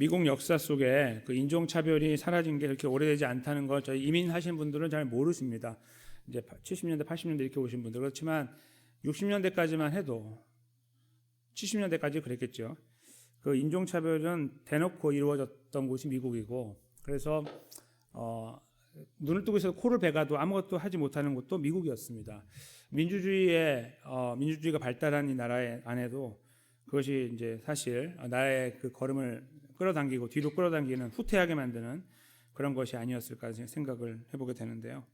미국 역사 속에 그 인종차별이 사라진 게 그렇게 오래되지 않다는 걸 저희 이민하신 분들은 잘 모르십니다. 이제 70년대, 80년대 이렇게 오신 분들. 그렇지만 60년대까지만 해도 70년대까지 그랬겠죠. 그 인종차별은 대놓고 이루어졌던 곳이 미국이고, 그래서 눈을 뜨고 있어서 코를 베가도 아무것도 하지 못하는 곳도 미국이었습니다. 민주주의가 발달한 이 나라 안에도 그것이 이제 사실 나라의 그 걸음을 끌어당기고 뒤로 끌어당기는 후퇴하게 만드는 그런 것이 아니었을까 생각을 해보게 되는데요.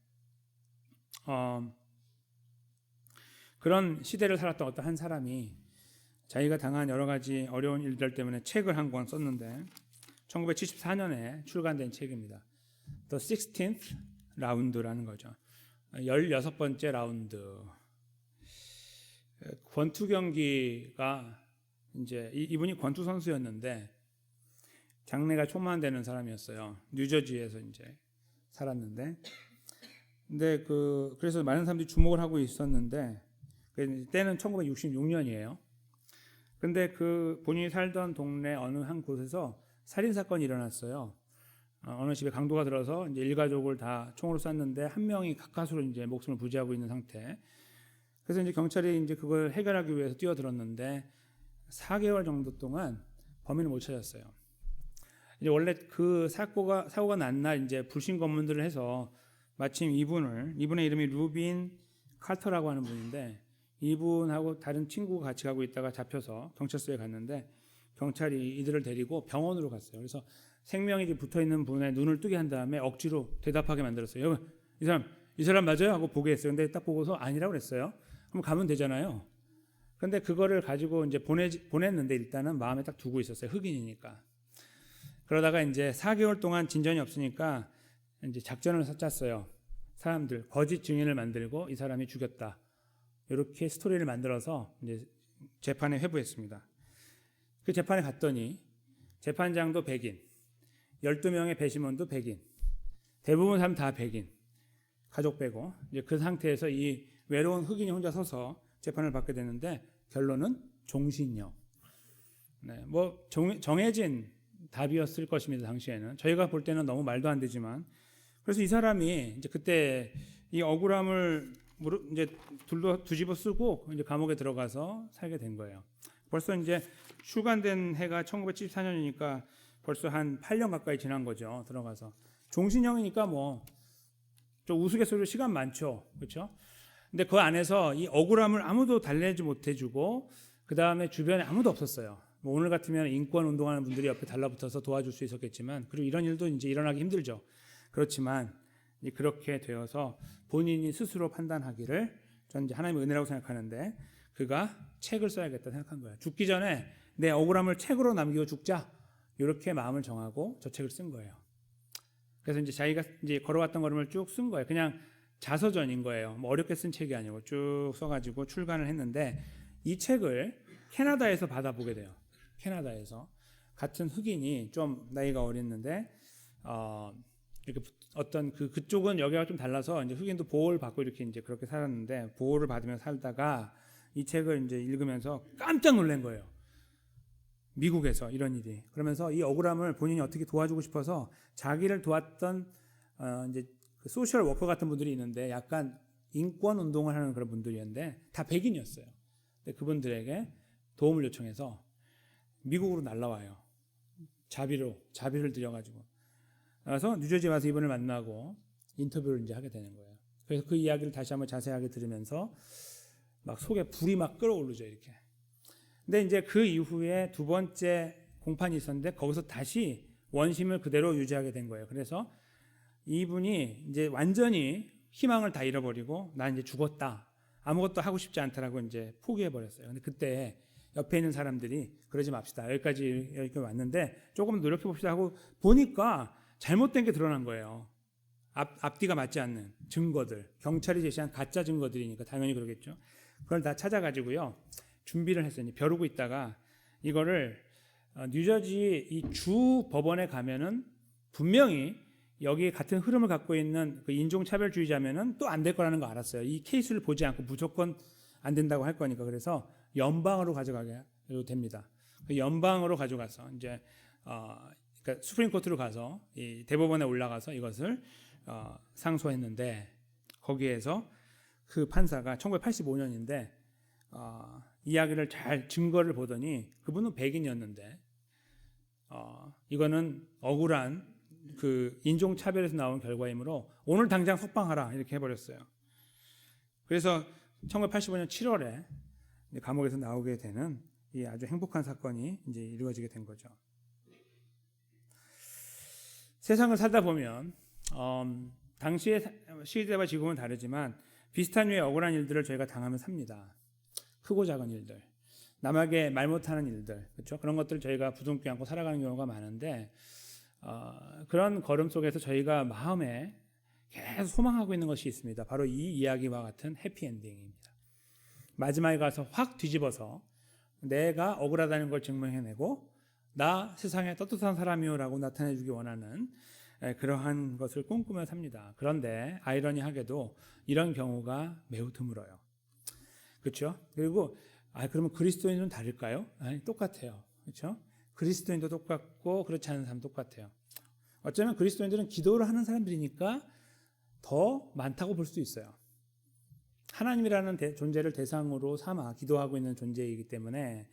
그런 시대를 살았던 어떤 한 사람이 자기가 당한 여러 가지 어려운 일들 때문에 책을 한 권 썼는데 1974년에 출간된 책입니다. The 16th Round라는 거죠. 16번째 라운드. 권투 경기가 이제 이분이 권투 선수였는데 장래가 촉망되는 사람이었어요. 뉴저지에서 이제 살았는데, 근데 그래서 많은 사람들이 주목을 하고 있었는데, 때는 1966년이에요. 근데 그 본인이 살던 동네 어느 한 곳에서 살인 사건이 일어났어요. 어느 집에 강도가 들어서 이제 일가족을 다 총으로 쐈는데 한 명이 가까스로 이제 목숨을 부지하고 있는 상태. 그래서 이제 경찰이 이제 그걸 해결하기 위해서 뛰어들었는데 4개월 정도 동안 범인을 못 찾았어요. 이제 원래 그 사고가 난 날 이제 불신 검문들을 해서 마침 이분의 이름이 루빈 칼터라고 하는 분인데, 이분하고 다른 친구가 같이 가고 있다가 잡혀서 경찰서에 갔는데 경찰이 이들을 데리고 병원으로 갔어요. 그래서 생명이 붙어 있는 분의 눈을 뜨게 한 다음에 억지로 대답하게 만들었어요. 이 사람 맞아요? 하고 보게 했어요. 근데 딱 보고서 아니라고 그랬어요. 그럼 가면 되잖아요. 근데 그거를 가지고 이제 보냈는데 일단은 마음에 딱 두고 있었어요. 흑인이니까. 그러다가 이제 4개월 동안 진전이 없으니까 이제 작전을 짰어요. 사람들 거짓 증인을 만들고 이 사람이 죽였다. 이렇게 스토리를 만들어서 이제 재판에 회부했습니다. 그 재판에 갔더니 재판장도 백인, 12명의 배심원도 백인, 대부분 사람 다 백인, 가족 빼고 이제 그 상태에서 이 외로운 흑인이 혼자 서서 재판을 받게 되는데 결론은 종신형. 네, 뭐 정해진 답이었을 것입니다. 당시에는 저희가 볼 때는 너무 말도 안 되지만, 그래서 이 사람이 이제 그때 이 억울함을 이제 뒤집어 쓰고 이제 감옥에 들어가서 살게 된 거예요. 벌써 이제 출간된 해가 1974년이니까 벌써 한 8년 가까이 지난 거죠. 들어가서 종신형이니까 뭐 좀 우스갯소리로 시간 많죠, 그렇죠? 근데 그 안에서 이 억울함을 아무도 달래지 못해주고 그 다음에 주변에 아무도 없었어요. 뭐 오늘 같으면 인권 운동하는 분들이 옆에 달라붙어서 도와줄 수 있었겠지만, 그리고 이런 일도 이제 일어나기 힘들죠. 그렇지만 그렇게 되어서 본인이 스스로 판단하기를, 저는 이제 하나님의 은혜라고 생각하는데, 그가 책을 써야겠다 생각한 거예요. 죽기 전에 내 억울함을 책으로 남기고 죽자, 이렇게 마음을 정하고 저 책을 쓴 거예요. 그래서 이제 자기가 이제 걸어왔던 걸음을 쭉 쓴 거예요. 그냥 자서전인 거예요. 뭐 어렵게 쓴 책이 아니고 쭉 써가지고 출간을 했는데, 이 책을 캐나다에서 받아보게 돼요. 캐나다에서 같은 흑인이 좀 나이가 어렸는데 이렇게 어떤 그쪽은 여기가 좀 달라서 이제 흑인도 보호를 받고 이렇게 이제 그렇게 살았는데, 보호를 받으며 살다가 이 책을 이제 읽으면서 깜짝 놀란 거예요. 미국에서 이런 일이. 그러면서 이 억울함을 본인이 어떻게 도와주고 싶어서 자기를 도왔던 이제 그 소셜 워커 같은 분들이 있는데, 약간 인권 운동을 하는 그런 분들이었는데 다 백인이었어요. 근데 그분들에게 도움을 요청해서 미국으로 날라와요. 자비를 들여가지고. 그래서 뉴저지 와서 이분을 만나고 인터뷰를 이제 하게 되는 거예요. 그래서 그 이야기를 다시 한번 자세하게 들으면서 막 속에 불이 막 끓어오르죠, 이렇게. 근데 이제 그 이후에 두 번째 공판이 있었는데 거기서 다시 원심을 그대로 유지하게 된 거예요. 그래서 이분이 이제 완전히 희망을 다 잃어버리고 나 이제 죽었다, 아무것도 하고 싶지 않다라고 이제 포기해버렸어요. 근데 그때 옆에 있는 사람들이 그러지 맙시다, 여기까지 왔는데 조금 노력해 봅시다 하고 보니까 잘못된 게 드러난 거예요. 앞뒤가 맞지 않는 증거들, 경찰이 제시한 가짜 증거들이니까 당연히 그러겠죠. 그걸 다 찾아가지고요 준비를 했어요. 벼르고 있다가 이거를 뉴저지 이 주 법원에 가면은 분명히 여기 같은 흐름을 갖고 있는 그 인종차별주의자면은 또 안 될 거라는 거 알았어요. 이 케이스를 보지 않고 무조건 안 된다고 할 거니까. 그래서 연방으로 가져가게 됩니다. 연방으로 가져가서 이제 그러니까 수프림 코트로 가서 이 대법원에 올라가서 이것을 상소했는데 거기에서 그 판사가 1985년인데 이야기를 잘 증거를 보더니 그분은 백인이었는데 이거는 억울한 그 인종차별에서 나온 결과이므로 오늘 당장 석방하라 이렇게 해버렸어요. 그래서 1985년 7월에 감옥에서 나오게 되는 이 아주 행복한 사건이 이제 이루어지게 된 거죠. 세상을 살다 보면 당시의 시대와 지금은 다르지만 비슷한 류의 억울한 일들을 저희가 당하면 삽니다. 크고 작은 일들, 남에게 말 못하는 일들, 그렇죠? 그런 것들 저희가 부둥켜 안고 살아가는 경우가 많은데 그런 걸음 속에서 저희가 마음에 계속 소망하고 있는 것이 있습니다. 바로 이 이야기와 같은 해피엔딩입니다. 마지막에 가서 확 뒤집어서 내가 억울하다는 걸 증명해내고 나 세상에 떳떳한 사람이요라고 나타내주기 원하는 그러한 것을 꿈꾸며 삽니다. 그런데 아이러니하게도 이런 경우가 매우 드물어요. 그렇죠? 그리고 그러면 그리스도인은 다를까요? 아니, 똑같아요. 그렇죠? 그리스도인도 똑같고 그렇지 않은 사람 똑같아요. 어쩌면 그리스도인들은 기도를 하는 사람들이니까 더 많다고 볼 수 있어요. 하나님이라는 존재를 대상으로 삼아 기도하고 있는 존재이기 때문에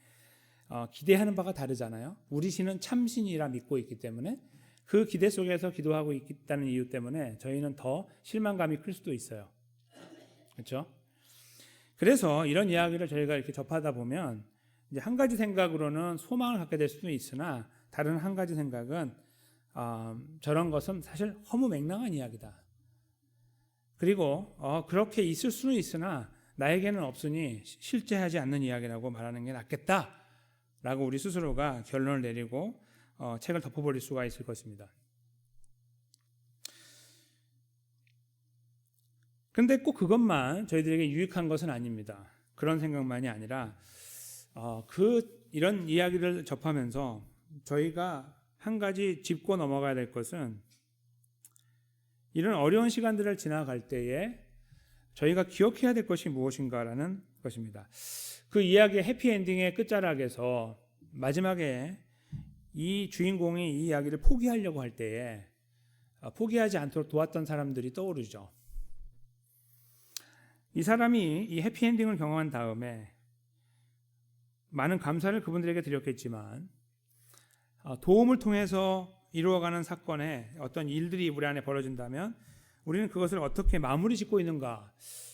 기대하는 바가 다르잖아요. 우리 신은 참신이라 믿고 있기 때문에 그 기대 속에서 기도하고 있다는 이유 때문에 저희는 더 실망감이 클 수도 있어요. 그렇죠? 그래서 이런 이야기를 저희가 이렇게 접하다 보면 이제 한 가지 생각으로는 소망을 갖게 될 수도 있으나 다른 한 가지 생각은 저런 것은 사실 허무맹랑한 이야기다. 그리고 그렇게 있을 수는 있으나 나에게는 없으니 실제하지 않는 이야기라고 말하는 게 낫겠다라고 우리 스스로가 결론을 내리고 책을 덮어버릴 수가 있을 것입니다. 그런데 꼭 그것만 저희들에게 유익한 것은 아닙니다. 그런 생각만이 아니라 이런 이야기를 접하면서 저희가 한 가지 짚고 넘어가야 될 것은 이런 어려운 시간들을 지나갈 때에 저희가 기억해야 될 것이 무엇인가라는 것입니다. 그 이야기의 해피엔딩의 끝자락에서 마지막에 이 주인공이 이 이야기를 포기하려고 할 때에 포기하지 않도록 도왔던 사람들이 떠오르죠. 이 사람이 이 해피엔딩을 경험한 다음에 많은 감사를 그분들에게 드렸겠지만 도움을 통해서 이루어가는 사건에 어떤 일들이 우리 안에 벌어진다면 우리는 그것을 어떻게 마무리 짓고 있는가,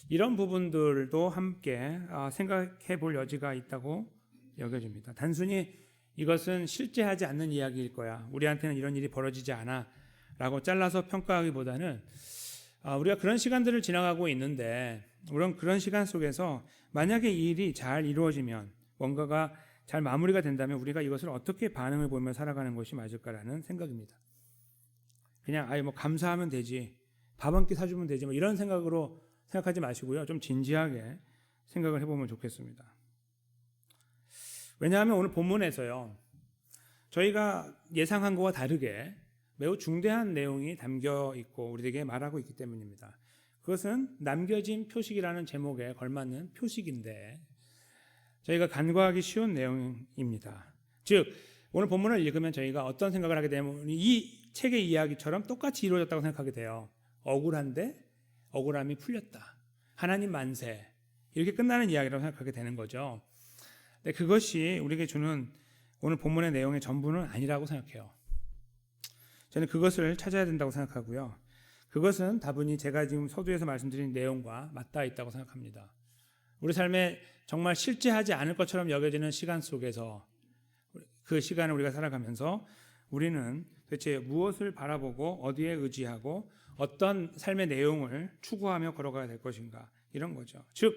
이런 부분들도 함께 생각해 볼 여지가 있다고 여겨집니다. 단순히 이것은 실제하지 않는 이야기일 거야, 우리한테는 이런 일이 벌어지지 않아 라고 잘라서 평가하기보다는 우리가 그런 시간들을 지나가고 있는데 물론 그런 시간 속에서 만약에 이 일이 잘 이루어지면, 뭔가가 잘 마무리가 된다면 우리가 이것을 어떻게 반응을 보이며 살아가는 것이 맞을까라는 생각입니다. 그냥 뭐 감사하면 되지, 밥 한 끼 사주면 되지, 뭐 이런 생각으로 생각하지 마시고요. 좀 진지하게 생각을 해보면 좋겠습니다. 왜냐하면 오늘 본문에서요, 저희가 예상한 것과 다르게 매우 중대한 내용이 담겨 있고 우리에게 말하고 있기 때문입니다. 그것은 남겨진 표식이라는 제목에 걸맞는 표식인데 저희가 간과하기 쉬운 내용입니다. 즉 오늘 본문을 읽으면 저희가 어떤 생각을 하게 되면 이 책의 이야기처럼 똑같이 이루어졌다고 생각하게 돼요. 억울한데 억울함이 풀렸다, 하나님 만세, 이렇게 끝나는 이야기라고 생각하게 되는 거죠. 근데 그것이 우리에게 주는 오늘 본문의 내용의 전부는 아니라고 생각해요. 저는 그것을 찾아야 된다고 생각하고요. 그것은 다분히 제가 지금 서두에서 말씀드린 내용과 맞닿아 있다고 생각합니다. 우리 삶에 정말 실제하지 않을 것처럼 여겨지는 시간 속에서 그 시간을 우리가 살아가면서 우리는 도대체 무엇을 바라보고 어디에 의지하고 어떤 삶의 내용을 추구하며 걸어가야 될 것인가, 이런 거죠. 즉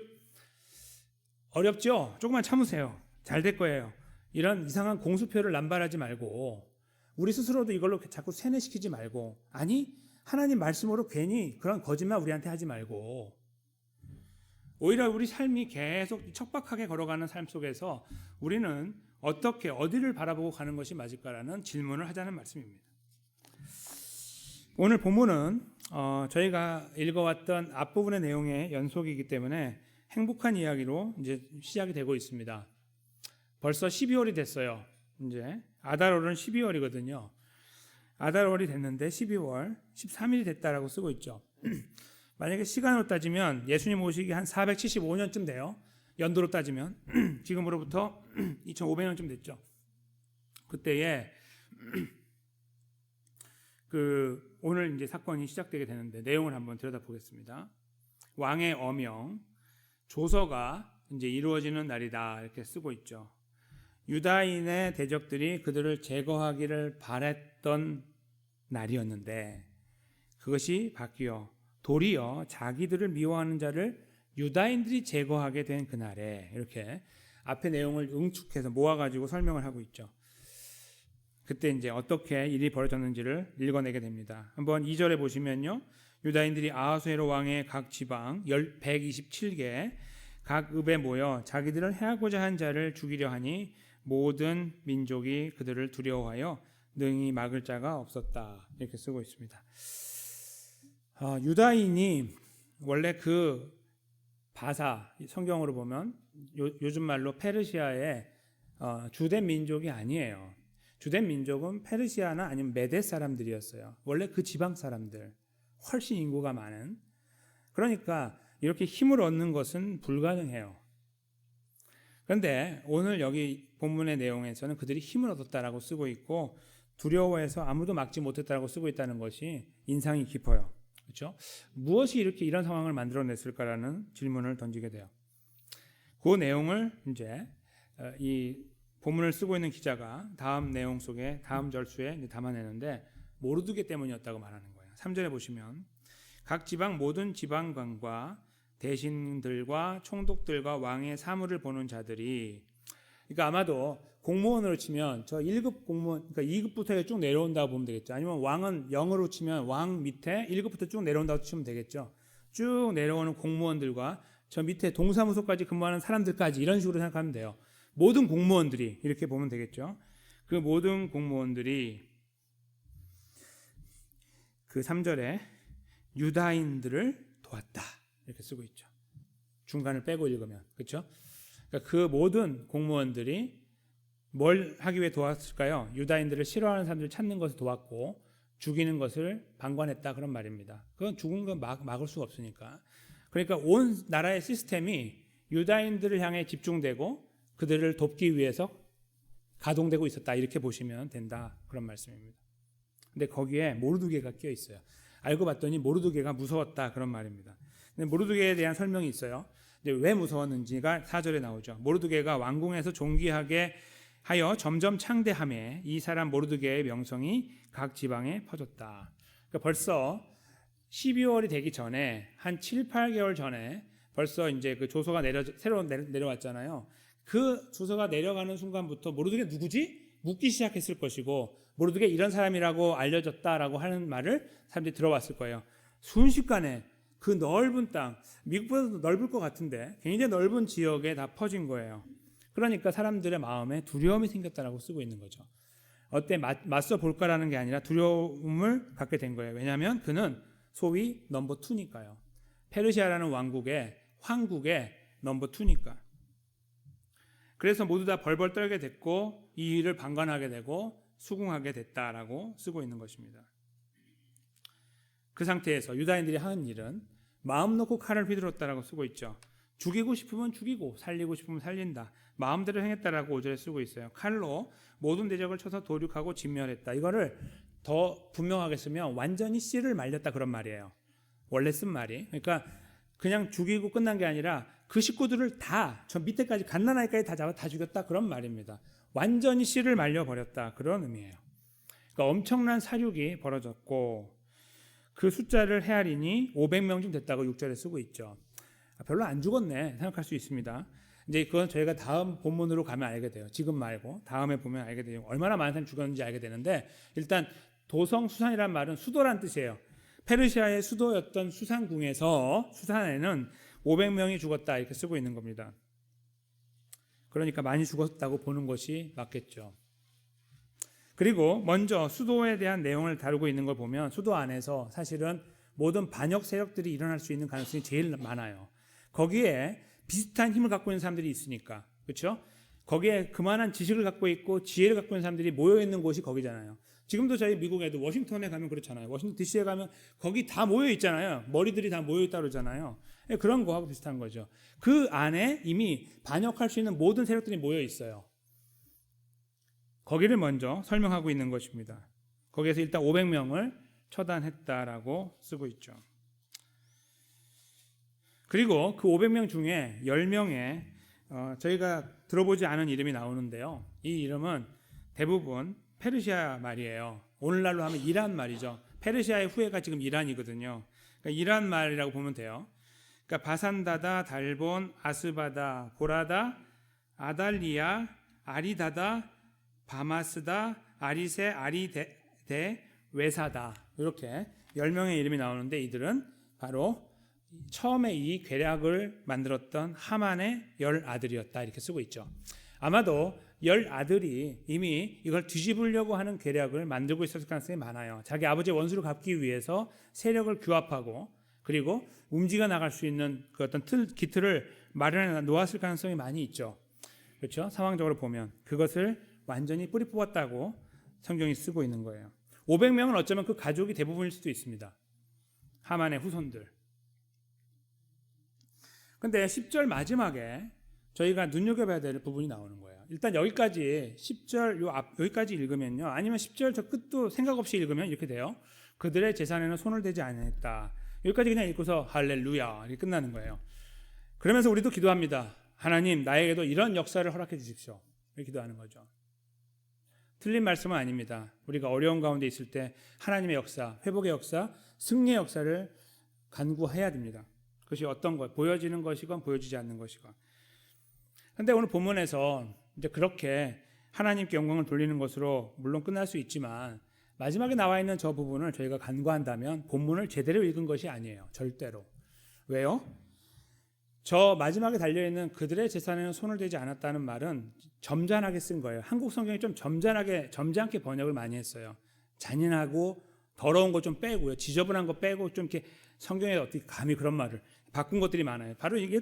어렵죠? 조금만 참으세요, 잘 될 거예요, 이런 이상한 공수표를 남발하지 말고 우리 스스로도 이걸로 자꾸 세뇌시키지 말고, 아니 하나님 말씀으로 괜히 그런 거짓말 우리한테 하지 말고 오히려 우리 삶이 계속 척박하게 걸어가는 삶 속에서 우리는 어떻게 어디를 바라보고 가는 것이 맞을까라는 질문을 하자는 말씀입니다. 오늘 본문은 저희가 읽어왔던 앞부분의 내용의 연속이기 때문에 행복한 이야기로 이제 시작이 되고 있습니다. 벌써 12월이 됐어요. 이제 아달월은 12월이거든요. 아달월이 됐는데 12월 13일이 됐다라고 쓰고 있죠. 만약에 시간으로 따지면 예수님 오시기 한 475년쯤 돼요. 연도로 따지면 지금으로부터 2500년쯤 됐죠. 그때에 오늘 이제 사건이 시작되게 되는데 내용을 한번 들여다보겠습니다. 왕의 어명 조서가 이제 이루어지는 날이다 이렇게 쓰고 있죠. 유다인의 대적들이 그들을 제거하기를 바랬던 날이었는데 그것이 바뀌어 도리어 자기들을 미워하는 자를 유다인들이 제거하게 된 그날에 이렇게 앞의 내용을 응축해서 모아가지고 설명을 하고 있죠. 그때 이제 어떻게 일이 벌어졌는지를 읽어내게 됩니다. 한번 2절에 보시면요. 유다인들이 아하수에로 왕의 각 지방 127개 각 읍에 모여 자기들을 해하고자 한 자를 죽이려 하니 모든 민족이 그들을 두려워하여 능히 막을 자가 없었다. 이렇게 쓰고 있습니다. 유다인이 원래 그 바사 성경으로 보면 요즘 말로 페르시아의 주된 민족이 아니에요. 주된 민족은 페르시아나 아니면 메데 사람들이었어요. 원래 그 지방 사람들, 훨씬 인구가 많은. 그러니까 이렇게 힘을 얻는 것은 불가능해요. 그런데 오늘 여기 본문의 내용에서는 그들이 힘을 얻었다라고 쓰고 있고 두려워해서 아무도 막지 못했다라고 쓰고 있다는 것이 인상이 깊어요. 그렇죠? 무엇이 이렇게 이런 상황을 만들어냈을까라는 질문을 던지게 돼요. 그 내용을 이제 이 본문을 쓰고 있는 기자가 다음 내용 속에 다음 절수에 담아내는데 모르드게 때문이었다고 말하는 거예요. 3절에 보시면 각 지방 모든 지방관과 대신들과 총독들과 왕의 사무를 보는 자들이 그러니까 아마도 공무원으로 치면 저 1급 공무원 그러니까 2급부터 쭉 내려온다고 보면 되겠죠. 아니면 왕은 0으로 치면 왕 밑에 1급부터 쭉 내려온다고 치면 되겠죠. 쭉 내려오는 공무원들과 저 밑에 동사무소까지 근무하는 사람들까지 이런 식으로 생각하면 돼요. 모든 공무원들이 이렇게 보면 되겠죠. 그 모든 공무원들이 그 3절에 유다인들을 도왔다 이렇게 쓰고 있죠. 중간을 빼고 읽으면 그렇죠? 그러니까 그 모든 공무원들이 뭘 하기 위해 도왔을까요? 유다인들을 싫어하는 사람들을 찾는 것을 도왔고 죽이는 것을 방관했다 그런 말입니다. 그건 죽은 건 막을 수가 없으니까. 그러니까 온 나라의 시스템이 유다인들을 향해 집중되고 그들을 돕기 위해서 가동되고 있었다 이렇게 보시면 된다 그런 말씀입니다. 근데 거기에 모르드게가 끼어 있어요. 알고 봤더니 모르드게가 무서웠다 그런 말입니다. 근데 모르드게에 대한 설명이 있어요. 근데 왜 무서웠는지가 4절에 나오죠. 모르드게가 왕궁에서 존귀하게 하여 점점 창대함에 이 사람 모르드게의 명성이 각 지방에 퍼졌다. 그러니까 벌써 12월이 되기 전에 한 7, 8개월 전에 벌써 이제 그 조서가 새로 내려왔잖아요. 그 조서가 내려가는 순간부터 모르드게 누구지? 묻기 시작했을 것이고 모르드게 이런 사람이라고 알려졌다라고 하는 말을 사람들이 들어왔을 거예요. 순식간에 그 넓은 땅, 미국보다도 넓을 것 같은데 굉장히 넓은 지역에 다 퍼진 거예요. 그러니까 사람들의 마음에 두려움이 생겼다라고 쓰고 있는 거죠. 어때 맞서 볼까라는 게 아니라 두려움을 갖게 된 거예요. 왜냐하면 그는 소위 넘버 2니까요. 페르시아라는 황국의 넘버 2니까. 그래서 모두 다 벌벌 떨게 됐고 이 일을 방관하게 되고 수긍하게 됐다라고 쓰고 있는 것입니다. 그 상태에서 유다인들이 하는 일은 마음 놓고 칼을 휘둘렀다라고 쓰고 있죠. 죽이고 싶으면 죽이고 살리고 싶으면 살린다. 마음대로 행했다라고 5절에 쓰고 있어요. 칼로 모든 대적을 쳐서 도륙하고 진멸했다. 이거를 더 분명하게 쓰면 완전히 씨를 말렸다 그런 말이에요. 원래 쓴 말이. 그러니까 그냥 죽이고 끝난 게 아니라 그 식구들을 다 저 밑에까지 갓난아이까지 다 잡아 다 죽였다 그런 말입니다. 완전히 씨를 말려버렸다 그런 의미예요. 그러니까 엄청난 사륙이 벌어졌고 그 숫자를 헤아리니 500명쯤 됐다고 6절에 쓰고 있죠. 별로 안 죽었네 생각할 수 있습니다. 이제 그건 저희가 다음 본문으로 가면 알게 돼요. 지금 말고 다음에 보면 알게 돼요. 얼마나 많은 사람이 죽었는지 알게 되는데 일단 도성수산이란 말은 수도란 뜻이에요. 페르시아의 수도였던 수산궁에서 수산에는 500명이 죽었다 이렇게 쓰고 있는 겁니다. 그러니까 많이 죽었다고 보는 것이 맞겠죠. 그리고 먼저 수도에 대한 내용을 다루고 있는 걸 보면 수도 안에서 사실은 모든 반역 세력들이 일어날 수 있는 가능성이 제일 많아요. 거기에 비슷한 힘을 갖고 있는 사람들이 있으니까 그렇죠? 거기에 그만한 지식을 갖고 있고 지혜를 갖고 있는 사람들이 모여 있는 곳이 거기잖아요. 지금도 저희 미국에도 워싱턴에 가면 그렇잖아요. 워싱턴 DC에 가면 거기 다 모여 있잖아요. 머리들이 다 모여 있다 그러잖아요. 그런 거하고 비슷한 거죠. 그 안에 이미 반역할 수 있는 모든 세력들이 모여 있어요. 거기를 먼저 설명하고 있는 것입니다. 거기에서 일단 500명을 처단했다라고 쓰고 있죠. 그리고 그 500명 중에 10명의 저희가 들어보지 않은 이름이 나오는데요. 이 이름은 대부분 페르시아 말이에요. 오늘날로 하면 이란 말이죠. 페르시아의 후예가 지금 이란이거든요. 그러니까 이란 말이라고 보면 돼요. 그러니까 바산다다, 달본, 아스바다, 보라다, 아달리아, 아리다다, 바마스다, 아리세, 아리데, 외사다, 이렇게 10명의 이름이 나오는데 이들은 바로 처음에 이 괴략을 만들었던 하만의 10아들이었다 이렇게 쓰고 있죠. 아마도 10아들이 이미 이걸 뒤집으려고 하는 괴략을 만들고 있었을 가능성이 많아요. 자기 아버지의 원수를 갚기 위해서 세력을 규합하고 그리고 움직여 나갈 수 있는 그 어떤 기틀을 마련해 놓았을 가능성이 많이 있죠. 그렇죠? 상황적으로 보면 그것을 완전히 뿌리 뽑았다고 성경이 쓰고 있는 거예요. 500명은 어쩌면 그 가족이 대부분일 수도 있습니다. 하만의 후손들. 근데 10절 마지막에 저희가 눈여겨봐야 될 부분이 나오는 거예요. 일단 여기까지 10절 여기까지 읽으면요. 아니면 10절 저 끝도 생각 없이 읽으면 이렇게 돼요. 그들의 재산에는 손을 대지 않았다. 여기까지 그냥 읽고서 할렐루야 이렇게 끝나는 거예요. 그러면서 우리도 기도합니다. 하나님 나에게도 이런 역사를 허락해 주십시오. 이렇게 기도하는 거죠. 틀린 말씀은 아닙니다. 우리가 어려운 가운데 있을 때 하나님의 역사, 회복의 역사, 승리의 역사를 간구해야 됩니다. 그것이 어떤 것, 보여지는 것이건 보여지지 않는 것이건. 그런데 오늘 본문에서 이제 그렇게 하나님께 영광을 돌리는 것으로 물론 끝날 수 있지만 마지막에 나와 있는 저 부분을 저희가 간구한다면 본문을 제대로 읽은 것이 아니에요. 절대로. 왜요? 저 마지막에 달려있는 그들의 재산에는 손을 대지 않았다는 말은 점잖하게 쓴 거예요. 한국 성경이 좀 점잖게 번역을 많이 했어요. 잔인하고 더러운 거 좀 빼고요. 지저분한 거 빼고 좀 이렇게 성경에 어떻게 감히 그런 말을 바꾼 것들이 많아요. 바로 이게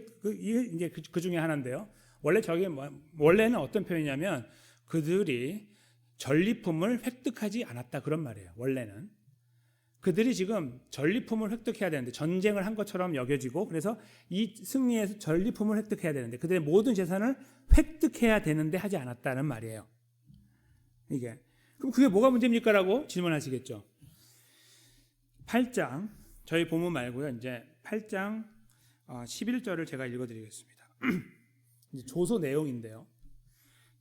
이제 그 중에 하나인데요. 원래는 어떤 표현이냐면 그들이 전리품을 획득하지 않았다 그런 말이에요. 원래는 그들이 지금 전리품을 획득해야 되는데 전쟁을 한 것처럼 여겨지고 그래서 이 승리에서 전리품을 획득해야 되는데 그들의 모든 재산을 획득해야 되는데 하지 않았다는 말이에요. 이게 그럼 그게 뭐가 문제입니까라고 질문하시겠죠. 8장 저희 본문 말고요. 이제 8장 11절을 제가 읽어드리겠습니다. 이제 조소 내용인데요.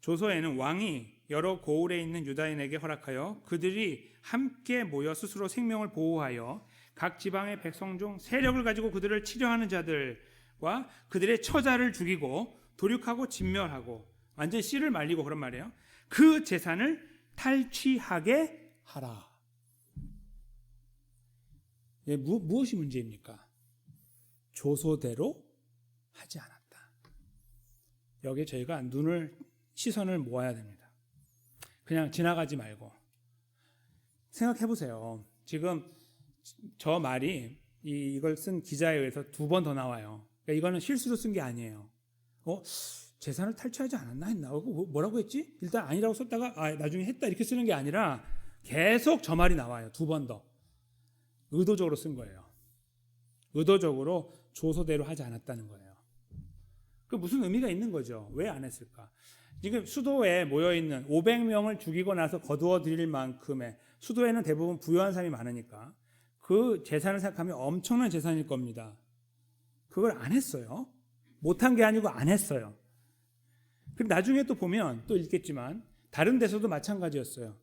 조소에는 왕이 여러 고을에 있는 유다인에게 허락하여 그들이 함께 모여 스스로 생명을 보호하여 각 지방의 백성 중 세력을 가지고 그들을 치려하는 자들과 그들의 처자를 죽이고 도륙하고 진멸하고 완전히 씨를 말리고 그런 말이에요. 그 재산을 탈취하게 하라. 무엇이 문제입니까? 조소대로 하지 않았다. 여기에 저희가 시선을 모아야 됩니다. 그냥 지나가지 말고 생각해 보세요. 지금 저 말이 이걸 쓴 기자에 의해서 2번 더 나와요. 그러니까 이거는 실수로 쓴 게 아니에요. 재산을 탈취하지 않았나 했나? 뭐라고 했지? 일단 아니라고 썼다가 나중에 했다 이렇게 쓰는 게 아니라 계속 저 말이 나와요. 2번 더. 의도적으로 쓴 거예요. 의도적으로 조소대로 하지 않았다는 거예요. 그 무슨 의미가 있는 거죠? 왜 안 했을까? 지금 수도에 모여있는 500명을 죽이고 나서 거두어 드릴 만큼의 수도에는 대부분 부유한 사람이 많으니까 그 재산을 생각하면 엄청난 재산일 겁니다. 그걸 안 했어요. 못한 게 아니고 안 했어요. 그럼 나중에 또 보면 또 읽겠지만 다른 데서도 마찬가지였어요.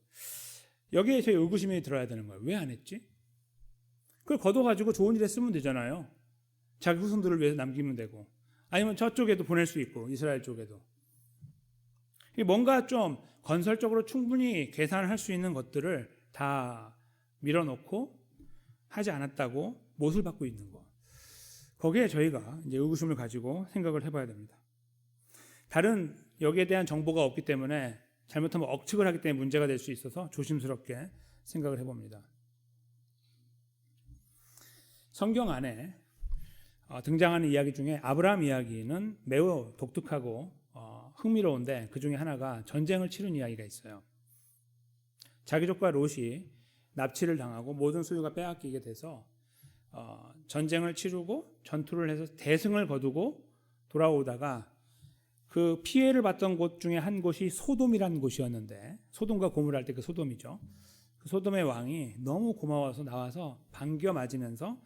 여기에 저희 의구심이 들어야 되는 거예요. 왜 안 했지? 그걸 걷어가지고 좋은 일에 쓰면 되잖아요. 자기 후손들을 위해서 남기면 되고 아니면 저쪽에도 보낼 수 있고 이스라엘 쪽에도. 뭔가 좀 건설적으로 충분히 계산할 수 있는 것들을 다 밀어놓고 하지 않았다고 못을 받고 있는 거. 거기에 저희가 이제 의구심을 가지고 생각을 해봐야 됩니다. 다른 여기에 대한 정보가 없기 때문에 잘못하면 억측을 하기 때문에 문제가 될 수 있어서 조심스럽게 생각을 해봅니다. 성경 안에 등장하는 이야기 중에 아브라함 이야기는 매우 독특하고 흥미로운데 그 중에 하나가 전쟁을 치른 이야기가 있어요. 자기 조카 롯이 납치를 당하고 모든 소유가 빼앗기게 돼서 전쟁을 치르고 전투를 해서 대승을 거두고 돌아오다가 그 피해를 봤던 곳 중에 한 곳이 소돔이라는 곳이었는데, 소돔과 고모라할 때 그 소돔이죠. 그 소돔의 왕이 너무 고마워서 나와서 반겨 맞으면서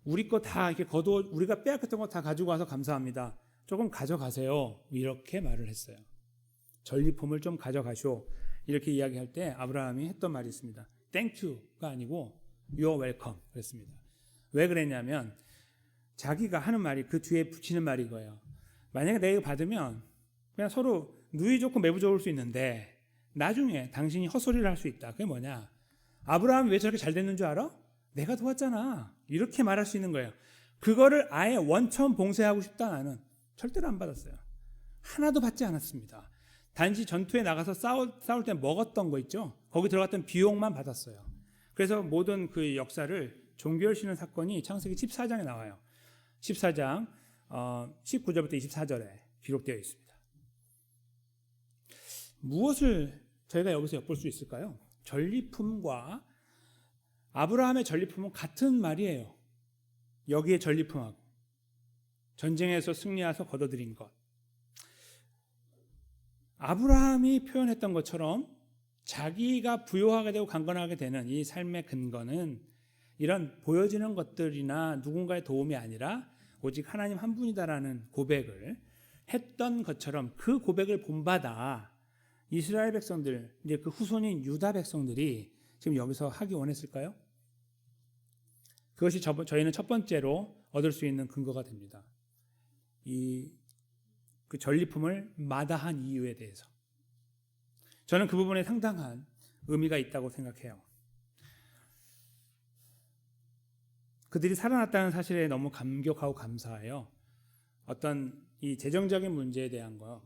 우리 거 다 이렇게 거두어, 우리가 빼앗겼던 거 다 가지고 와서 감사합니다. 조금 가져가세요. 이렇게 말을 했어요. 전리품을 좀 가져가쇼. 이렇게 이야기할 때 아브라함이 했던 말이 있습니다. Thank you가 아니고 You're welcome 그랬습니다. 왜 그랬냐면 자기가 하는 말이 그 뒤에 붙이는 말이 이거예요. 만약에 내가 이거 받으면 그냥 서로 누이 좋고 매부 좋을 수 있는데 나중에 당신이 헛소리를 할 수 있다. 그게 뭐냐? 아브라함이 왜 저렇게 잘 됐는 줄 알아? 내가 도왔잖아. 이렇게 말할 수 있는 거예요. 그거를 아예 원천 봉쇄하고 싶다 나는 절대로 안 받았어요. 하나도 받지 않았습니다. 단지 전투에 나가서 싸울 때 먹었던 거 있죠? 거기 들어갔던 비용만 받았어요. 그래서 모든 그 역사를 종결시는 사건이 창세기 14장에 나와요. 14장 19절부터 24절에 기록되어 있습니다. 무엇을 저희가 여기서 엿볼 수 있을까요? 전리품과 아브라함의 전리품은 같은 말이에요. 여기에 전리품하고 전쟁에서 승리해서 거둬들인 것. 아브라함이 표현했던 것처럼 자기가 부유하게 되고 강건하게 되는 이 삶의 근거는 이런 보여지는 것들이나 누군가의 도움이 아니라 오직 하나님 한 분이다라는 고백을 했던 것처럼 그 고백을 본받아 이스라엘 백성들, 이제 그 후손인 유다 백성들이 지금 여기서 하기 원했을까요? 그것이 저희는 첫 번째로 얻을 수 있는 근거가 됩니다. 그 전리품을 마다한 이유에 대해서 저는 그 부분에 상당한 의미가 있다고 생각해요. 그들이 살아났다는 사실에 너무 감격하고 감사해요. 어떤 이 재정적인 문제에 대한 거,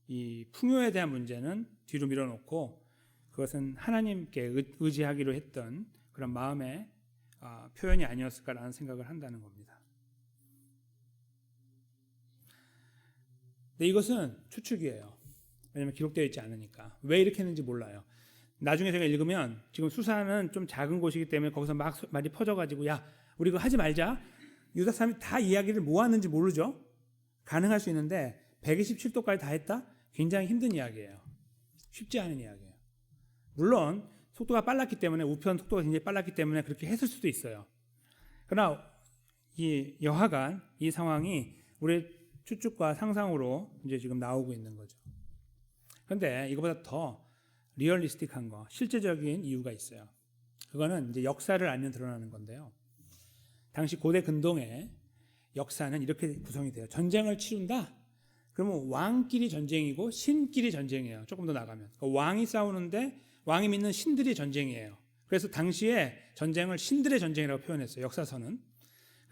이 풍요에 대한 문제는 뒤로 밀어놓고 그것은 하나님께 의지하기로 했던 그런 마음의 표현이 아니었을까라는 생각을 한다는 겁니다. 근데 이것은 추측이에요. 왜냐하면 기록되어 있지 않으니까. 왜 이렇게 했는지 몰라요. 나중에 제가 읽으면 지금 수사는 좀 작은 곳이기 때문에 거기서 막 말이 퍼져가지고 야 우리 그거 하지 말자. 유다 사람이 다 이야기를 모았는지 모르죠. 가능할 수 있는데 127도까지 다 했다? 굉장히 힘든 이야기예요. 쉽지 않은 이야기예요. 물론 속도가 빨랐기 때문에 우편 속도가 굉장히 빨랐기 때문에 그렇게 했을 수도 있어요. 그러나 이 여하간 이 상황이 우리의 추측과 상상으로 이제 지금 나오고 있는 거죠. 그런데 이거보다 더 리얼리스틱한 거, 실제적인 이유가 있어요. 그거는 이제 역사를 알면 드러나는 건데요. 당시 고대 근동의 역사는 이렇게 구성이 돼요. 전쟁을 치른다? 그러면 왕끼리 전쟁이고 신끼리 전쟁이에요. 조금 더 나가면. 왕이 싸우는데 왕이 믿는 신들이 전쟁이에요. 그래서 당시에 전쟁을 신들의 전쟁이라고 표현했어요. 역사서는.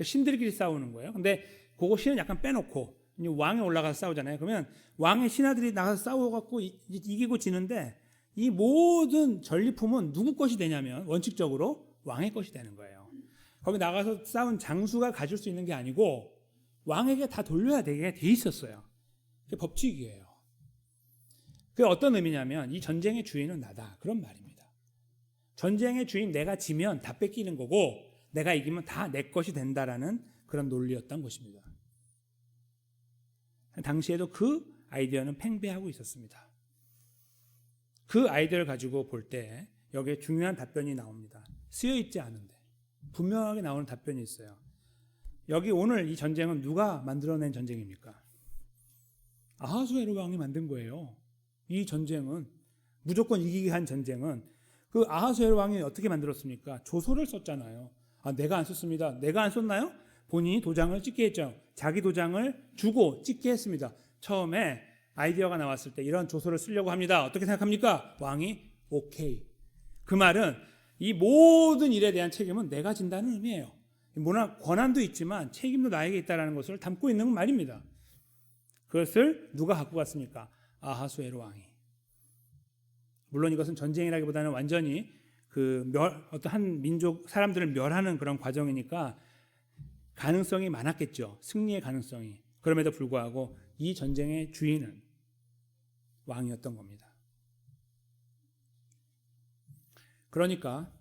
신들끼리 싸우는 거예요. 근데 그거 신은 약간 빼놓고 왕에 올라가서 싸우잖아요. 그러면 왕의 신하들이 나가서 싸워갖고 이기고 지는데 이 모든 전리품은 누구 것이 되냐면 원칙적으로 왕의 것이 되는 거예요. 거기 나가서 싸운 장수가 가질 수 있는 게 아니고 왕에게 다 돌려야 되게 돼 있었어요. 그게 법칙이에요. 그게 어떤 의미냐면 이 전쟁의 주인은 나다. 그런 말입니다. 전쟁의 주인 내가 지면 다 뺏기는 거고 내가 이기면 다 내 것이 된다라는 그런 논리였던 것입니다. 당시에도 그 아이디어는 팽배하고 있었습니다. 그 아이디어를 가지고 볼 때 여기에 중요한 답변이 나옵니다. 쓰여있지 않은데 분명하게 나오는 답변이 있어요. 여기 오늘 이 전쟁은 누가 만들어낸 전쟁입니까? 아하수에로 왕이 만든 거예요. 이 전쟁은 무조건 이기게 한 전쟁은 그 아하수에로 왕이 어떻게 만들었습니까? 조서를 썼잖아요. 내가 안 썼습니다. 내가 안 썼나요? 본인이 도장을 찍게 했죠. 자기 도장을 주고 찍게 했습니다. 처음에 아이디어가 나왔을 때 이런 조서를 쓰려고 합니다. 어떻게 생각합니까? 왕이 오케이. 그 말은 이 모든 일에 대한 책임은 내가 진다는 의미예요. 물론 권한도 있지만 책임도 나에게 있다는 것을 담고 있는 말입니다. 그것을 누가 갖고 갔습니까? 아하수에로 왕이. 물론 이것은 전쟁이라기보다는 완전히 어떤 한 민족 사람들을 멸하는 그런 과정이니까 가능성이 많았겠죠. 승리의 가능성이. 그럼에도 불구하고 이 전쟁의 주인은 왕이었던 겁니다. 그러니까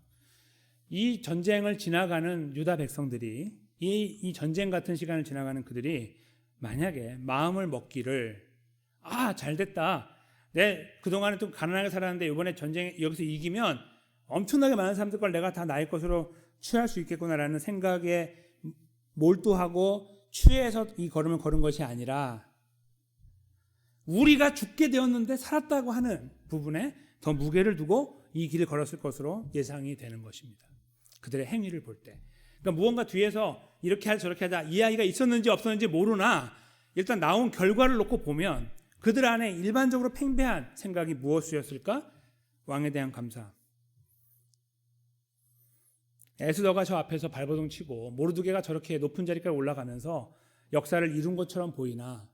이 전쟁을 지나가는 유다 백성들이 이 전쟁 같은 시간을 지나가는 그들이 만약에 마음을 먹기를 잘됐다. 내 그동안에 좀 가난하게 살았는데 이번에 전쟁 여기서 이기면 엄청나게 많은 사람들 걸 내가 다 나의 것으로 취할 수 있겠구나라는 생각에 몰두하고 취해서 이 걸음을 걸은 것이 아니라 우리가 죽게 되었는데 살았다고 하는 부분에 더 무게를 두고 이 길을 걸었을 것으로 예상이 되는 것입니다. 그들의 행위를 볼 때. 그러니까 무언가 뒤에서 이렇게 하자 저렇게 하자 이야기가 있었는지 없었는지 모르나 일단 나온 결과를 놓고 보면 그들 안에 일반적으로 팽배한 생각이 무엇이었을까? 왕에 대한 감사. 에스더가 저 앞에서 발버둥 치고 모르드게가 저렇게 높은 자리까지 올라가면서 역사를 이룬 것처럼 보이나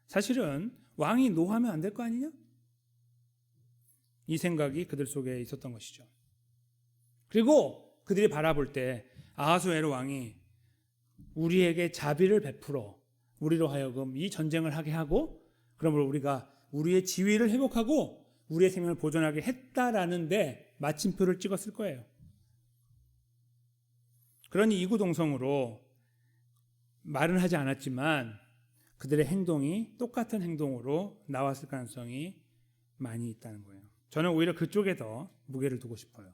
사실은 왕이 노하면 안 될 거 아니냐? 이 생각이 그들 속에 있었던 것이죠. 그리고 그들이 바라볼 때 아하수에로 왕이 우리에게 자비를 베풀어 우리로 하여금 이 전쟁을 하게 하고 그러므로 우리가 우리의 지위를 회복하고 우리의 생명을 보존하게 했다라는데 마침표를 찍었을 거예요. 그러니 이구동성으로 말은 하지 않았지만 그들의 행동이 똑같은 행동으로 나왔을 가능성이 많이 있다는 거예요. 저는 오히려 그쪽에 더 무게를 두고 싶어요.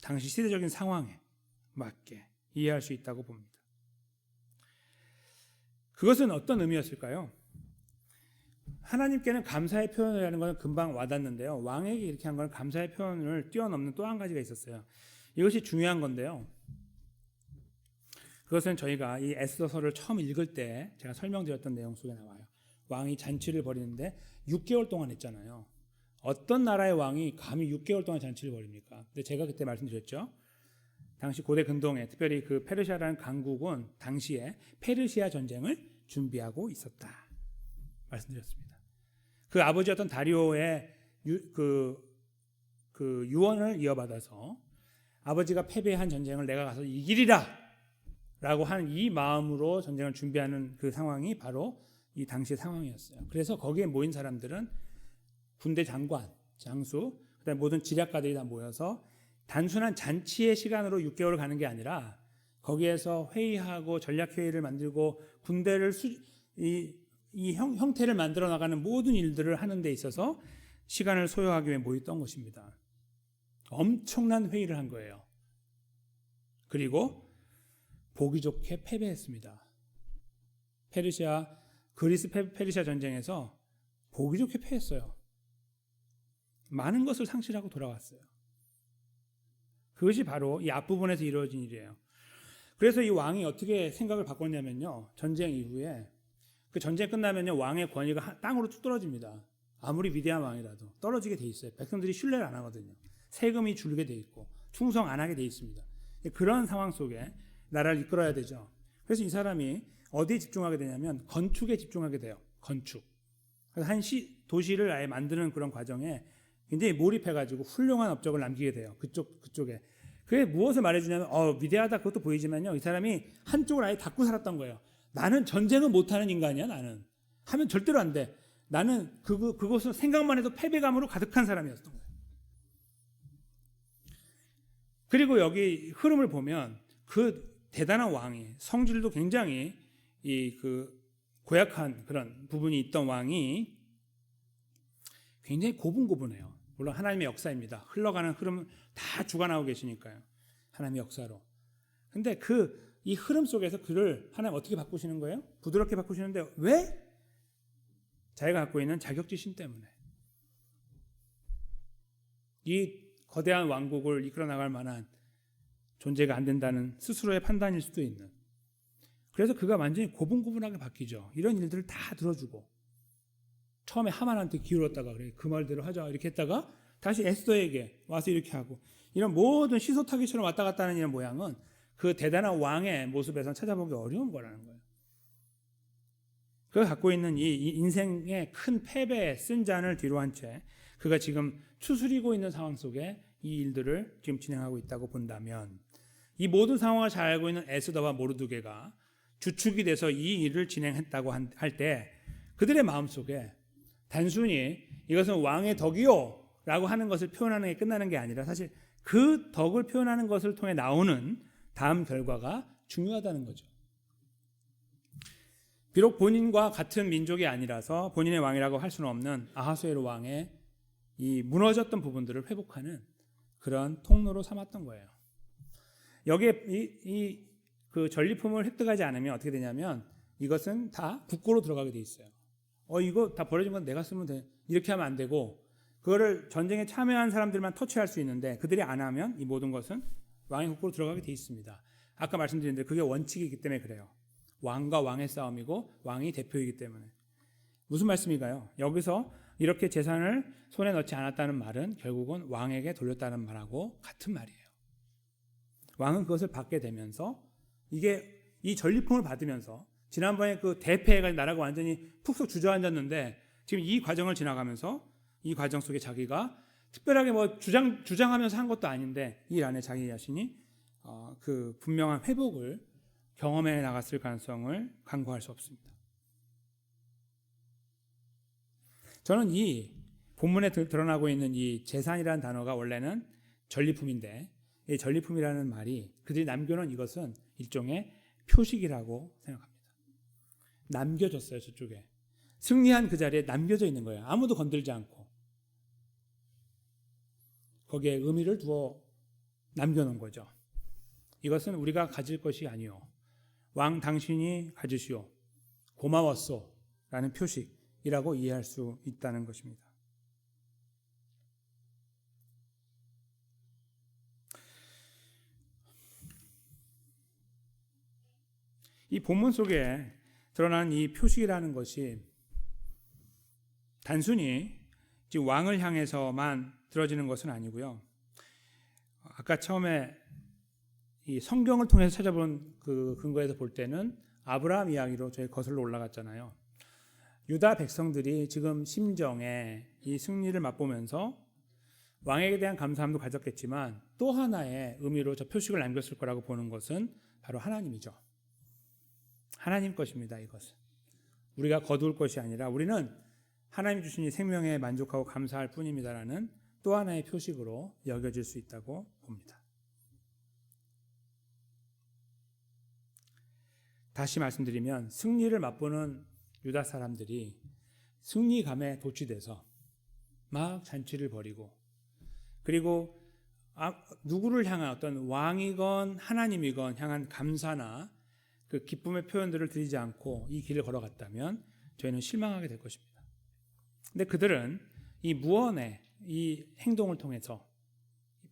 당시 시대적인 상황에 맞게 이해할 수 있다고 봅니다. 그것은 어떤 의미였을까요? 하나님께는 감사의 표현이라는 것은 금방 와닿는데요. 왕에게 이렇게 한 건 감사의 표현을 뛰어넘는 또 한 가지가 있었어요. 이것이 중요한 건데요. 그것은 저희가 이 에스더서를 처음 읽을 때 제가 설명드렸던 내용 속에 나와요. 왕이 잔치를 벌이는데 6개월 동안 했잖아요. 어떤 나라의 왕이 감히 6개월 동안 잔치를 벌입니까? 근데 제가 그때 말씀드렸죠. 당시 고대 근동에 특별히 그 페르시아라는 강국은 당시에 페르시아 전쟁을 준비하고 있었다. 말씀드렸습니다. 그 아버지였던 다리오의 그 유언을 이어받아서 아버지가 패배한 전쟁을 내가 가서 이기리라 라고 하는 이 마음으로 전쟁을 준비하는 그 상황이 바로 이 당시의 상황이었어요. 그래서 거기에 모인 사람들은 군대 장관, 장수, 그다음에 모든 지략가들이 다 모여서 단순한 잔치의 시간으로 6개월을 가는 게 아니라 거기에서 회의하고 전략회의를 만들고 군대를 이 형태를 만들어 나가는 모든 일들을 하는 데 있어서 시간을 소요하기 위해 모였던 것입니다. 엄청난 회의를 한 거예요. 그리고 보기 좋게 패배했습니다. 그리스 페르시아 전쟁에서 보기 좋게 패했어요. 많은 것을 상실하고 돌아왔어요. 그것이 바로 이 앞부분에서 이루어진 일이에요. 그래서 이 왕이 어떻게 생각을 바꿨냐면요. 전쟁 이후에 그 전쟁 끝나면요. 왕의 권위가 땅으로 쭉 떨어집니다. 아무리 위대한 왕이라도 떨어지게 돼 있어요. 백성들이 신뢰를 안 하거든요. 세금이 줄게 돼 있고 충성 안 하게 돼 있습니다. 그런 상황 속에 나라를 이끌어야 되죠. 그래서 이 사람이 어디에 집중하게 되냐면 건축에 집중하게 돼요. 건축. 그래서 도시를 아예 만드는 그런 과정에 굉장히 몰입해가지고 훌륭한 업적을 남기게 돼요. 그쪽에. 그게 무엇을 말해주냐면 위대하다 그것도 보이지만요. 이 사람이 한쪽을 아예 닫고 살았던 거예요. 나는 전쟁은 못하는 인간이야. 나는 하면 절대로 안 돼. 나는 그것을 생각만 해도 패배감으로 가득한 사람이었던 거예요. 그리고 여기 흐름을 보면 그 대단한 왕이 성질도 굉장히 고약한 그런 부분이 있던 왕이 굉장히 고분고분해요. 물론 하나님의 역사입니다. 흘러가는 흐름 다 주관하고 계시니까요. 하나님의 역사로. 근데 이 흐름 속에서 그를 하나님 어떻게 바꾸시는 거예요? 부드럽게 바꾸시는데 왜? 자기가 갖고 있는 자격지심 때문에. 이 거대한 왕국을 이끌어 나갈 만한 존재가 안 된다는 스스로의 판단일 수도 있는. 그래서 그가 완전히 고분고분하게 바뀌죠. 이런 일들을 다 들어주고 처음에 하만한테 기울었다가 그래 그 말대로 하자 이렇게 했다가 다시 에스더에게 와서 이렇게 하고 이런 모든 시소타기처럼 왔다 갔다 하는 이런 모양은 그 대단한 왕의 모습에서 찾아보기 어려운 거라는 거예요. 그가 갖고 있는 이 인생의 큰 패배의 쓴 잔을 뒤로 한 채 그가 지금 추스리고 있는 상황 속에 이 일들을 지금 진행하고 있다고 본다면 이 모든 상황을 잘 알고 있는 에스더와 모르드게가 주축이 돼서 이 일을 진행했다고 할 때 그들의 마음속에 단순히 이것은 왕의 덕이요 라고 하는 것을 표현하는 게 끝나는 게 아니라 사실 그 덕을 표현하는 것을 통해 나오는 다음 결과가 중요하다는 거죠. 비록 본인과 같은 민족이 아니라서 본인의 왕이라고 할 수는 없는 아하수에로 왕의 이 무너졌던 부분들을 회복하는 그런 통로로 삼았던 거예요. 여기에 그 전리품을 획득하지 않으면 어떻게 되냐면 이것은 다 국고로 들어가게 돼 있어요. 이거 다 버려진 건 내가 쓰면 돼. 이렇게 하면 안 되고 그거를 전쟁에 참여한 사람들만 터치할 수 있는데 그들이 안 하면 이 모든 것은 왕의 국고로 들어가게 돼 있습니다. 아까 말씀드린 대로 그게 원칙이기 때문에 그래요. 왕과 왕의 싸움이고 왕이 대표이기 때문에. 무슨 말씀인가요? 여기서 이렇게 재산을 손에 넣지 않았다는 말은 결국은 왕에게 돌렸다는 말하고 같은 말이에요. 왕은 그것을 받게 되면서 이게 이 전리품을 받으면서 지난번에 그 대패해가 나라가 완전히 푹 주저앉았는데 지금 이 과정을 지나가면서 이 과정 속에 자기가 특별하게 뭐 주장하면서 한 것도 아닌데 이 안에 자기 자신이 그 분명한 회복을 경험해 나갔을 가능성을 간과할 수 없습니다. 저는 이 본문에 드러나고 있는 이 재산이라는 단어가 원래는 전리품인데 이 전리품이라는 말이 그들이 남겨놓은 이것은 일종의 표식이라고 생각합니다. 남겨졌어요. 저쪽에 승리한 그 자리에 남겨져 있는 거예요. 아무도 건들지 않고 거기에 의미를 두어 남겨놓은 거죠. 이것은 우리가 가질 것이 아니요 왕 당신이 가지시오 고마웠소 라는 표식이라고 이해할 수 있다는 것입니다. 이 본문 속에 드러난 이 표식이라는 것이 단순히 왕을 향해서만 들어지는 것은 아니고요. 아까 처음에 이 성경을 통해서 찾아본 그 근거에서 볼 때는 아브라함 이야기로 저희 거슬러 올라갔잖아요. 유다 백성들이 지금 심정에 이 승리를 맛보면서 왕에게 대한 감사함도 가졌겠지만 또 하나의 의미로 저 표식을 남겼을 거라고 보는 것은 바로 하나님이죠. 하나님 것입니다. 이것은 우리가 거둘 것이 아니라 우리는 하나님 주신 이 생명에 만족하고 감사할 뿐입니다라는 또 하나의 표식으로 여겨질 수 있다고 봅니다. 다시 말씀드리면 승리를 맛보는 유다 사람들이 승리감에 도취돼서 막 잔치를 벌이고 그리고 누구를 향한 어떤 왕이건 하나님이건 향한 감사나 그 기쁨의 표현들을 드리지 않고 이 길을 걸어갔다면 저희는 실망하게 될 것입니다. 근데 그들은 이 무언의 이 행동을 통해서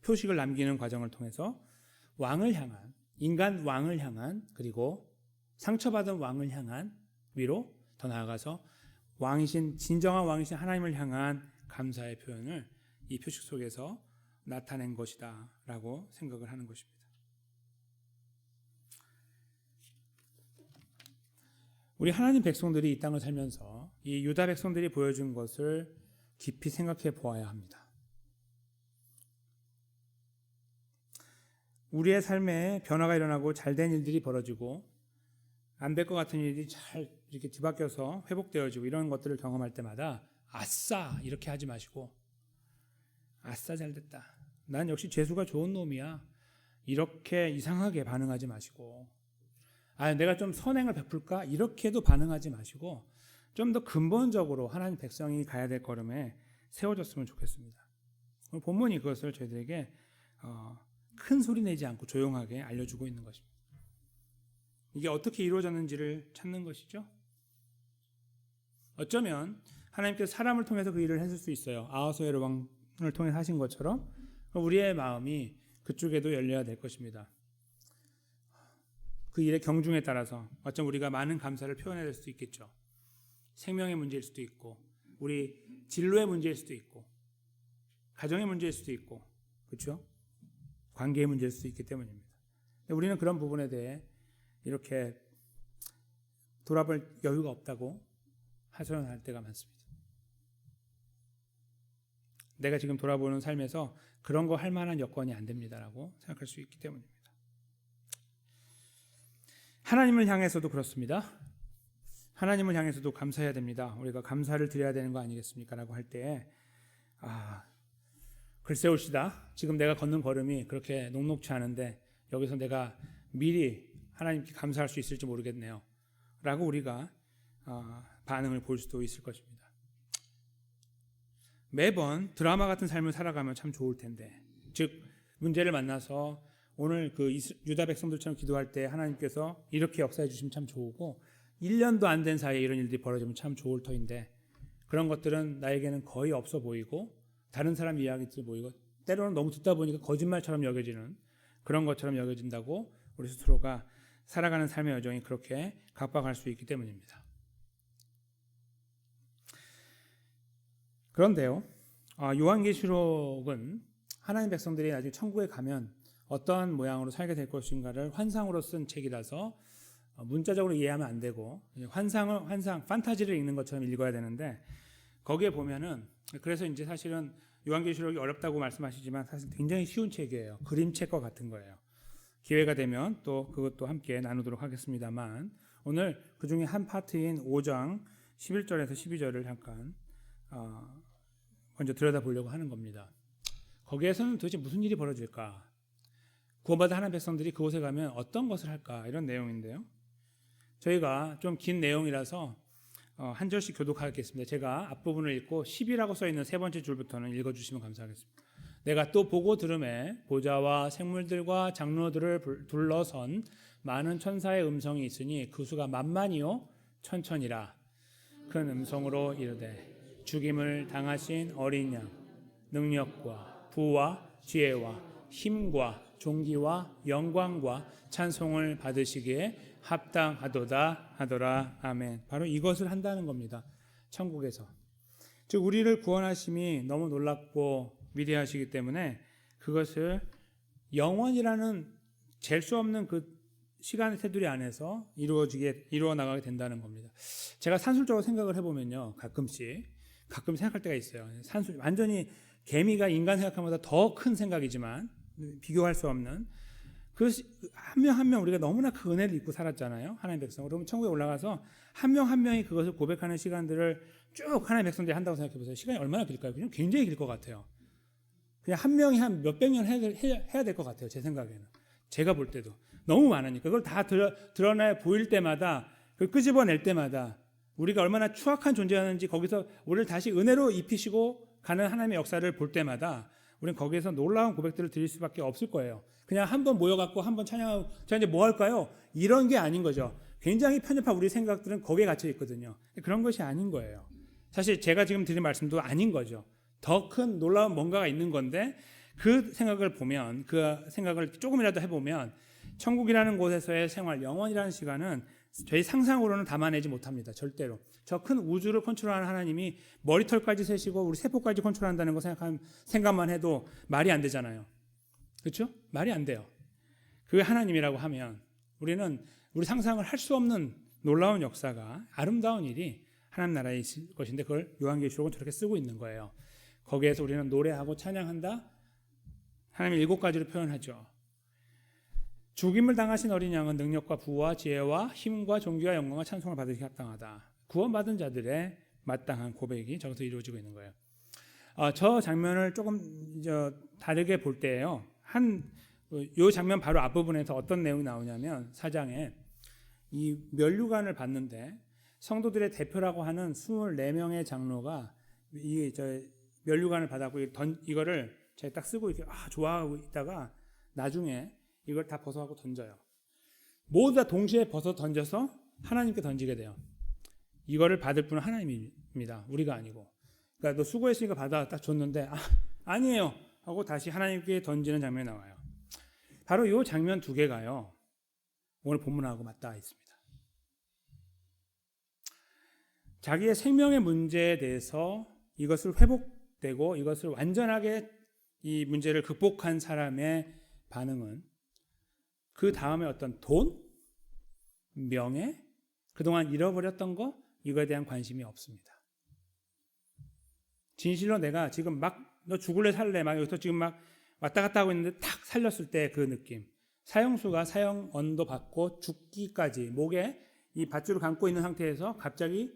표식을 남기는 과정을 통해서 왕을 향한 인간 왕을 향한 그리고 상처받은 왕을 향한 위로 더 나아가서 왕이신 진정한 왕이신 하나님을 향한 감사의 표현을 이 표식 속에서 나타낸 것이다 라고 생각을 하는 것입니다. 우리 하나님 백성들이 이 땅을 살면서 이 유다 백성들이 보여준 것을 깊이 생각해 보아야 합니다. 우리의 삶에 변화가 일어나고 잘된 일들이 벌어지고 안 될 것 같은 일이 잘 이렇게 뒤바뀌어서 회복되어지고 이런 것들을 경험할 때마다 아싸 이렇게 하지 마시고 아싸 잘됐다. 난 역시 재수가 좋은 놈이야. 이렇게 이상하게 반응하지 마시고 내가 좀 선행을 베풀까? 이렇게도 반응하지 마시고 좀 더 근본적으로 하나님 백성이 가야 될 걸음에 세워졌으면 좋겠습니다. 본문이 그것을 저희들에게 큰 소리 내지 않고 조용하게 알려주고 있는 것입니다. 이게 어떻게 이루어졌는지를 찾는 것이죠. 어쩌면 하나님께서 사람을 통해서 그 일을 했을 수 있어요. 아하수에로 왕을 통해 하신 것처럼 우리의 마음이 그쪽에도 열려야 될 것입니다. 그 일의 경중에 따라서 어쩜 우리가 많은 감사를 표현해야 될 수도 있겠죠. 생명의 문제일 수도 있고 우리 진로의 문제일 수도 있고 가정의 문제일 수도 있고 그렇죠? 관계의 문제일 수도 있기 때문입니다. 우리는 그런 부분에 대해 이렇게 돌아볼 여유가 없다고 하소연할 때가 많습니다. 내가 지금 돌아보는 삶에서 그런 거 할 만한 여건이 안 됩니다라고 생각할 수 있기 때문입니다. 하나님을 향해서도 그렇습니다. 하나님을 향해서도 감사해야 됩니다. 우리가 감사를 드려야 되는 거 아니겠습니까? 라고 할 때 글쎄올시다. 지금 내가 걷는 걸음이 그렇게 녹록치 않은데 여기서 내가 미리 하나님께 감사할 수 있을지 모르겠네요. 라고 우리가 반응을 볼 수도 있을 것입니다. 매번 드라마 같은 삶을 살아가면 참 좋을 텐데, 즉 문제를 만나서 오늘 그 유다 백성들처럼 기도할 때 하나님께서 이렇게 역사해 주시면 참 좋고, 1년도 안 된 사이에 이런 일들이 벌어지면 참 좋을 터인데 그런 것들은 나에게는 거의 없어 보이고 다른 사람 이야기들 보이고 때로는 너무 듣다 보니까 거짓말처럼 여겨지는 그런 것처럼 여겨진다고 우리 스스로가 살아가는 삶의 여정이 그렇게 각박할 수 있기 때문입니다. 그런데요, 요한계시록은 하나님 백성들이 나중에 천국에 가면 어떠한 모양으로 살게 될 것인가를 환상으로 쓴 책이라서 문자적으로 이해하면 안 되고 환상, 판타지를 읽는 것처럼 읽어야 되는데, 거기에 보면은, 그래서 이제 사실은 요한계시록이 어렵다고 말씀하시지만 사실 굉장히 쉬운 책이에요. 그림책과 같은 거예요. 기회가 되면 또 그것도 함께 나누도록 하겠습니다만, 오늘 그 중에 한 파트인 5장 11절에서 12절을 잠깐 먼저 들여다보려고 하는 겁니다. 거기에서는 도대체 무슨 일이 벌어질까? 구원받은 하나님 백성들이 그곳에 가면 어떤 것을 할까? 이런 내용인데요. 저희가 좀 긴 내용이라서 한 절씩 교독하겠습니다. 제가 앞부분을 읽고 10이라고 써있는 세 번째 줄부터는 읽어주시면 감사하겠습니다. 내가 또 보고 들음에 보좌와 생물들과 장로들을 둘러선 많은 천사의 음성이 있으니 그 수가 만만이요 천천이라. 큰 음성으로 이르되 죽임을 당하신 어린 양 능력과 부와 지혜와 힘과 존귀와 영광과 찬송을 받으시기에 합당하도다 하더라. 아멘. 바로 이것을 한다는 겁니다. 천국에서. 즉 우리를 구원하심이 너무 놀랍고 위대하시기 때문에 그것을 영원이라는 잴 수 없는 그 시간의 테두리 안에서 이루어 나가게 된다는 겁니다. 제가 산술적으로 생각을 해보면요, 가끔 생각할 때가 있어요. 완전히 개미가 인간 생각한 것보다 더 큰 생각이지만 비교할 수 없는 그 한 명 한 명 우리가 너무나 그 은혜를 입고 살았잖아요. 하나님 백성. 그러면 천국에 올라가서 한 명 한 명이 그것을 고백하는 시간들을 쭉 하나님 백성들이 한다고 생각해 보세요. 시간이 얼마나 길까요? 그냥 굉장히 길 것 같아요. 그냥 한 명이 한 몇백 년 해야 될 것 같아요. 제 생각에는. 제가 볼 때도 너무 많으니까 그걸 다 드러내 보일 때마다, 그걸 끄집어낼 때마다 우리가 얼마나 추악한 존재였는지, 거기서 우리를 다시 은혜로 입히시고 가는 하나님의 역사를 볼 때마다 우리는 거기에서 놀라운 고백들을 드릴 수밖에 없을 거예요. 그냥 한번 모여갖고 한번 찬양하고 자 이제 뭐 할까요? 이런 게 아닌 거죠. 굉장히 편협한 우리 생각들은 거기에 갇혀 있거든요. 그런 것이 아닌 거예요. 사실 제가 지금 드린 말씀도 아닌 거죠. 더 큰 놀라운 뭔가가 있는 건데, 그 생각을 보면, 그 생각을 조금이라도 해보면 천국이라는 곳에서의 생활, 영원이라는 시간은 저희 상상으로는 담아내지 못합니다. 절대로. 저 큰 우주를 컨트롤하는 하나님이 머리털까지 세시고 우리 세포까지 컨트롤한다는 거 생각만 해도 말이 안 되잖아요. 그렇죠? 말이 안 돼요. 그게 하나님이라고 하면 우리는 우리 상상을 할 수 없는 놀라운 역사가, 아름다운 일이 하나님 나라에 있을 것인데, 그걸 요한계시록은 저렇게 쓰고 있는 거예요. 거기에서 우리는 노래하고 찬양한다. 하나님이 7가지로 표현하죠. 죽임을 당하신 어린 양은 능력과 부와 지혜와 힘과 존귀와 영광과 찬송을 받으시기 합당하다. 구원받은 자들의 마땅한 고백이 저기서 이루어지고 있는 거예요. 저 장면을 조금 다르게 볼 때예요. 요 장면 바로 앞부분에서 어떤 내용이 나오냐면, 4장에 이 면류관을 받는데 성도들의 대표라고 하는 24명의 장로가 이 면류관을 받았고 이거를 제가 딱 쓰고 이렇게 좋아하고 있다가 나중에 이걸 다 벗어가고 던져요. 모두 다 동시에 벗어 던져서 하나님께 던지게 돼요. 이거를 받을 분은 하나님입니다. 우리가 아니고. 그러니까 너 수고했으니까 받아, 딱 줬는데 아니에요 하고 다시 하나님께 던지는 장면이 나와요. 바로 이 장면 두 개가요, 오늘 본문하고 맞닿아 있습니다. 자기의 생명의 문제에 대해서 이것을 회복되고 이것을 완전하게 이 문제를 극복한 사람의 반응은 그 다음에 어떤 돈, 명예, 그동안 잃어버렸던 거, 이거에 대한 관심이 없습니다. 진실로 내가 지금 너 죽을래 살래 여기서 지금 왔다 갔다 하고 있는데 탁 살렸을 때 그 느낌, 사형수가 사형 언도 받고 죽기까지 목에 이 밧줄을 감고 있는 상태에서 갑자기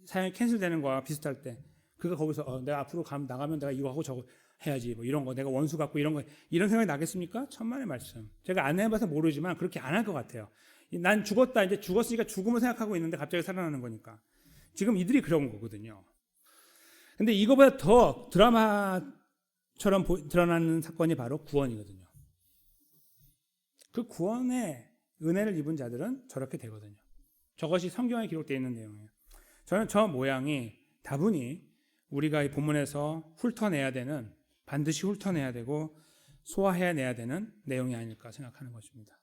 사용이 캔슬되는 거와 비슷할 때 그가 거기서 내가 앞으로 나가면 내가 이거 하고 저거 해야지 뭐 이런 거 내가 원수 갖고 이런 거 이런 생각이 나겠습니까? 천만의 말씀. 제가 안 해봐서 모르지만 그렇게 안 할 것 같아요. 난 죽었다 이제 죽었으니까 죽음을 생각하고 있는데 갑자기 살아나는 거니까 지금 이들이 그런 거거든요. 근데 이거보다 더 드라마처럼 드러나는 사건이 바로 구원이거든요. 그 구원의 은혜를 입은 자들은 저렇게 되거든요. 저것이 성경에 기록되어 있는 내용이에요. 저는 저 모양이 다분히 우리가 이 본문에서 반드시 훑어내야 되고 소화해내야 되는 내용이 아닐까 생각하는 것입니다.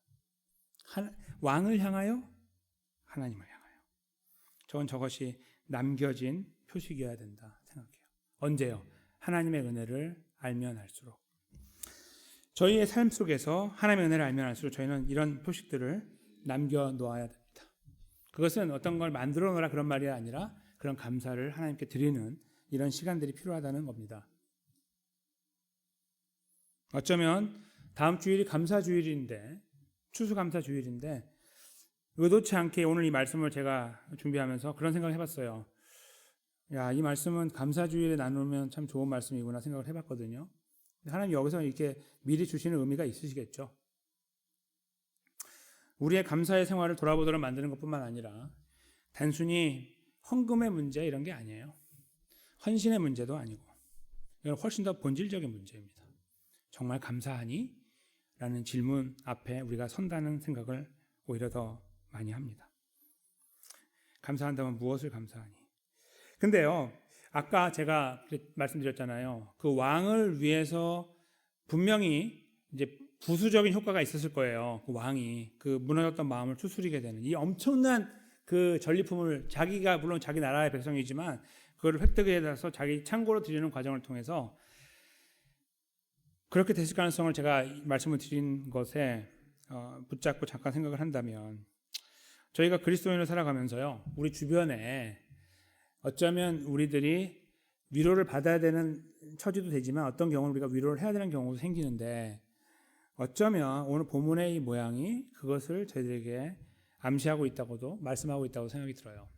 왕을 향하여 하나님을 향하여. 저는 저것이 남겨진 표식이어야 된다 생각해요. 언제요? 하나님의 은혜를 알면 알수록. 저희의 삶 속에서 하나님의 은혜를 알면 알수록 저희는 이런 표식들을 남겨놓아야 됩니다. 그것은 어떤 걸 만들어 놓으라 그런 말이 아니라 그런 감사를 하나님께 드리는 이런 시간들이 필요하다는 겁니다. 어쩌면 다음 주일이 감사주일인데 추수감사주일인데 의도치 않게 오늘 이 말씀을 제가 준비하면서 그런 생각을 해봤어요. 야, 이 말씀은 감사주일에 나누면 참 좋은 말씀이구나 생각을 해봤거든요. 하나님 여기서 이렇게 미리 주시는 의미가 있으시겠죠. 우리의 감사의 생활을 돌아보도록 만드는 것뿐만 아니라 단순히 헌금의 문제 이런 게 아니에요. 헌신의 문제도 아니고 이건 훨씬 더 본질적인 문제입니다. 정말 감사하니? 라는 질문 앞에 우리가 선다는 생각을 오히려 더 많이 합니다. 감사한다면 무엇을 감사하니? 근데요, 아까 제가 말씀드렸잖아요. 그 왕을 위해서 분명히 이제 부수적인 효과가 있었을 거예요. 그 왕이 그 무너졌던 마음을 추스리게 되는 이 엄청난 그 전리품을 자기가 물론 자기 나라의 백성이지만 그거를 획득해서 자기 창고로 드리는 과정을 통해서 그렇게 됐을 가능성을 제가 말씀을 드린 것에 붙잡고 잠깐 생각을 한다면 저희가 그리스도인으로 살아가면서요. 우리 주변에 어쩌면 우리들이 위로를 받아야 되는 처지도 되지만 어떤 경우는 우리가 위로를 해야 되는 경우도 생기는데 어쩌면 오늘 본문의 이 모양이 그것을 저희들에게 암시하고 있다고도 말씀하고 있다고 생각이 들어요.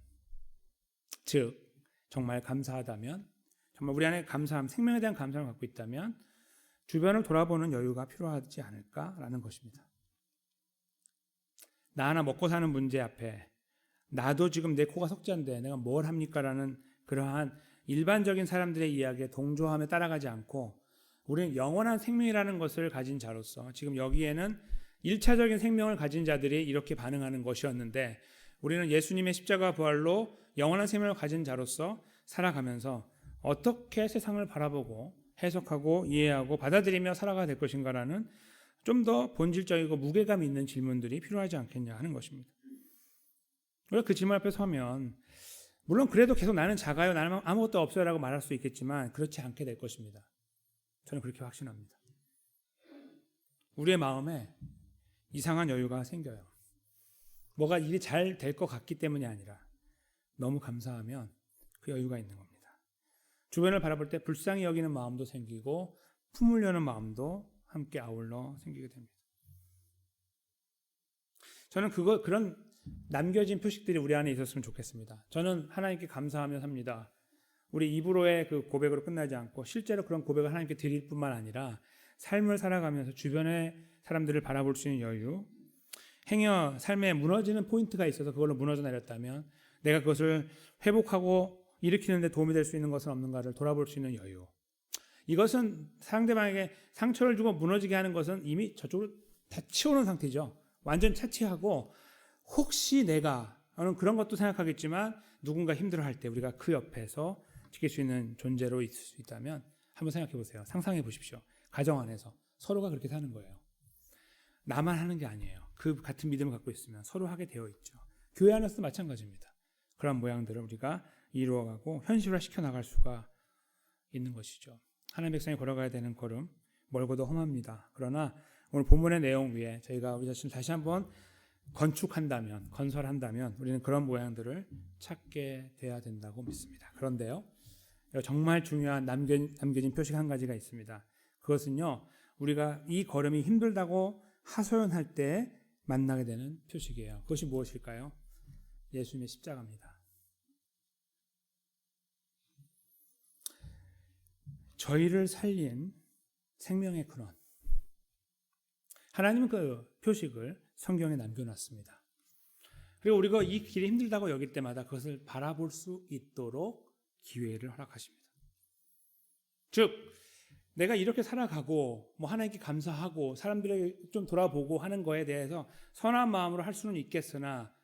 즉 정말 감사하다면 정말 우리 안에 감사함, 생명에 대한 감사를 갖고 있다면 주변을 돌아보는 여유가 필요하지 않을까라는 것입니다. 나 하나 먹고 사는 문제 앞에 나도 지금 내 코가 석잔데 내가 뭘 합니까? 라는 그러한 일반적인 사람들의 이야기에 동조하며 따라가지 않고 우리는 영원한 생명이라는 것을 가진 자로서 지금 여기에는 1차적인 생명을 가진 자들이 이렇게 반응하는 것이었는데 우리는 예수님의 십자가 부활로 영원한 생명을 가진 자로서 살아가면서 어떻게 세상을 바라보고 해석하고 이해하고 받아들이며 살아가야 될 것인가라는 좀 더 본질적이고 무게감 있는 질문들이 필요하지 않겠냐 하는 것입니다. 우리가 그 질문 앞에 서면 물론 그래도 계속 나는 작아요, 나는 아무것도 없어요 라고 말할 수 있겠지만 그렇지 않게 될 것입니다. 저는 그렇게 확신합니다. 우리의 마음에 이상한 여유가 생겨요. 뭐가 일이 잘 될 것 같기 때문이 아니라 너무 감사하면 그 여유가 있는 겁니다. 주변을 바라볼 때 불쌍히 여기는 마음도 생기고 품으려는 마음도 함께 아울러 생기게 됩니다. 저는 그런 남겨진 표식들이 우리 안에 있었으면 좋겠습니다. 저는 하나님께 감사하며 삽니다. 우리 입으로의 그 고백으로 끝나지 않고 실제로 그런 고백을 하나님께 드릴 뿐만 아니라 삶을 살아가면서 주변의 사람들을 바라볼 수 있는 여유, 행여 삶에 무너지는 포인트가 있어서 그걸로 무너져 내렸다면 내가 그것을 회복하고 일으키는 데 도움이 될 수 있는 것은 없는가를 돌아볼 수 있는 여유. 이것은 상대방에게 상처를 주고 무너지게 하는 것은 이미 저쪽으로 다 치우는 상태죠. 완전 차치하고 혹시 내가 하는 그런 것도 생각하겠지만 누군가 힘들어할 때 우리가 그 옆에서 지킬 수 있는 존재로 있을 수 있다면 한번 생각해 보세요. 상상해 보십시오. 가정 안에서 서로가 그렇게 사는 거예요. 나만 하는 게 아니에요. 그 같은 믿음을 갖고 있으면 서로 하게 되어 있죠. 교회 안에서도 마찬가지입니다. 그런 모양들을 우리가 이루어가고 현실화 시켜나갈 수가 있는 것이죠. 하나님의 백성이 걸어가야 되는 걸음 멀고도 험합니다. 그러나 오늘 본문의 내용 위에 저희가 우리 자신을 다시 한번 건설한다면 우리는 그런 모양들을 찾게 돼야 된다고 믿습니다. 그런데요, 정말 중요한 남겨진 표식 한 가지가 있습니다. 그것은요, 우리가 이 걸음이 힘들다고 하소연할 때 만나게 되는 표식이에요. 그것이 무엇일까요? 예수님의 십자가입니다. 저희를 살린 생명의 근원. 하나님은 그 표식을 성경에 남겨놨습니다. 그리고 우리가 이 길이 힘들다고 여길 때마다 그것을 바라볼 수 있도록 기회를 허락하십니다. 즉, 내가 이렇게 살아가고 하나님께 감사하고 사람들에게 좀 돌아보고 하는 거에 대해서 선한 마음으로 할 수는 있겠으나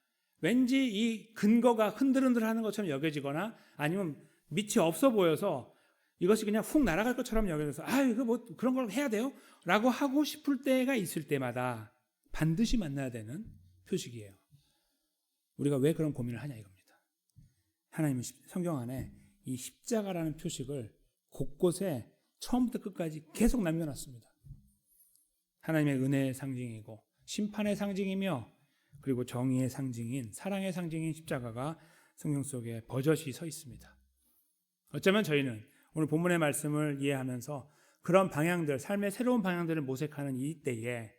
왠지 이 근거가 흔들흔들하는 것처럼 여겨지거나 아니면 밑이 없어 보여서 이것이 그냥 훅 날아갈 것처럼 여겨져서 이거 뭐 그런 걸 해야 돼요? 라고 하고 싶을 때가 있을 때마다 반드시 만나야 되는 표식이에요. 우리가 왜 그런 고민을 하냐 이겁니다. 하나님은 성경 안에 이 십자가라는 표식을 곳곳에 처음부터 끝까지 계속 남겨놨습니다. 하나님의 은혜의 상징이고 심판의 상징이며 그리고 정의의 상징인 사랑의 상징인 십자가가 성경 속에 버젓이 서 있습니다. 어쩌면 저희는 오늘 본문의 말씀을 이해하면서 그런 방향들, 삶의 새로운 방향들을 모색하는 이 때에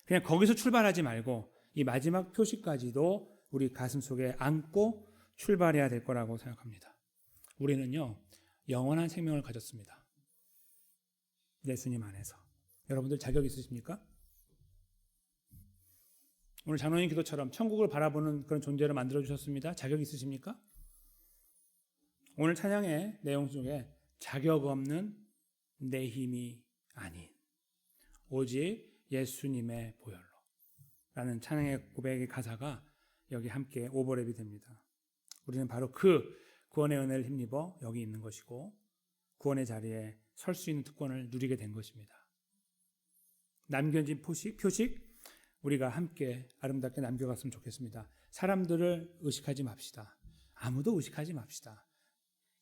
그냥 거기서 출발하지 말고 이 마지막 표식까지도 우리 가슴 속에 안고 출발해야 될 거라고 생각합니다. 우리는요, 영원한 생명을 가졌습니다. 예수님 안에서. 여러분들 자격 있으십니까? 오늘 장로님 기도처럼 천국을 바라보는 그런 존재로 만들어주셨습니다. 자격 있으십니까? 오늘 찬양의 내용 중에 자격 없는 내 힘이 아닌 오직 예수님의 보혈로 라는 찬양의 고백의 가사가 여기 함께 오버랩이 됩니다. 우리는 바로 그 구원의 은혜를 힘입어 여기 있는 것이고 구원의 자리에 설 수 있는 특권을 누리게 된 것입니다. 남겨진 표식 우리가 함께 아름답게 남겨갔으면 좋겠습니다. 사람들을 의식하지 맙시다. 아무도 의식하지 맙시다.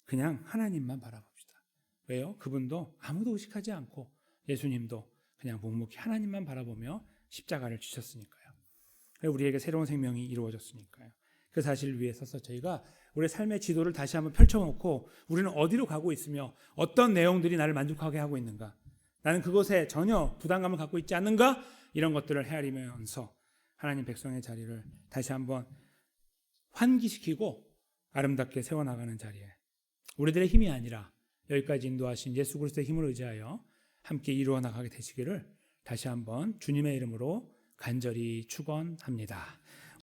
그냥 하나님만 바라봅시다. 왜요? 그분도 아무도 의식하지 않고 예수님도 그냥 묵묵히 하나님만 바라보며 십자가를 지셨으니까요. 우리에게 새로운 생명이 이루어졌으니까요. 그 사실을 위해서 저희가 우리의 삶의 지도를 다시 한번 펼쳐놓고 우리는 어디로 가고 있으며 어떤 내용들이 나를 만족하게 하고 있는가, 나는 그것에 전혀 부담감을 갖고 있지 않는가, 이런 것들을 헤아리면서 하나님 백성의 자리를 다시 한번 환기시키고 아름답게 세워나가는 자리에 우리들의 힘이 아니라 여기까지 인도하신 예수 그리스도의 힘을 의지하여 함께 이루어 나가게 되시기를 다시 한번 주님의 이름으로 간절히 축원합니다.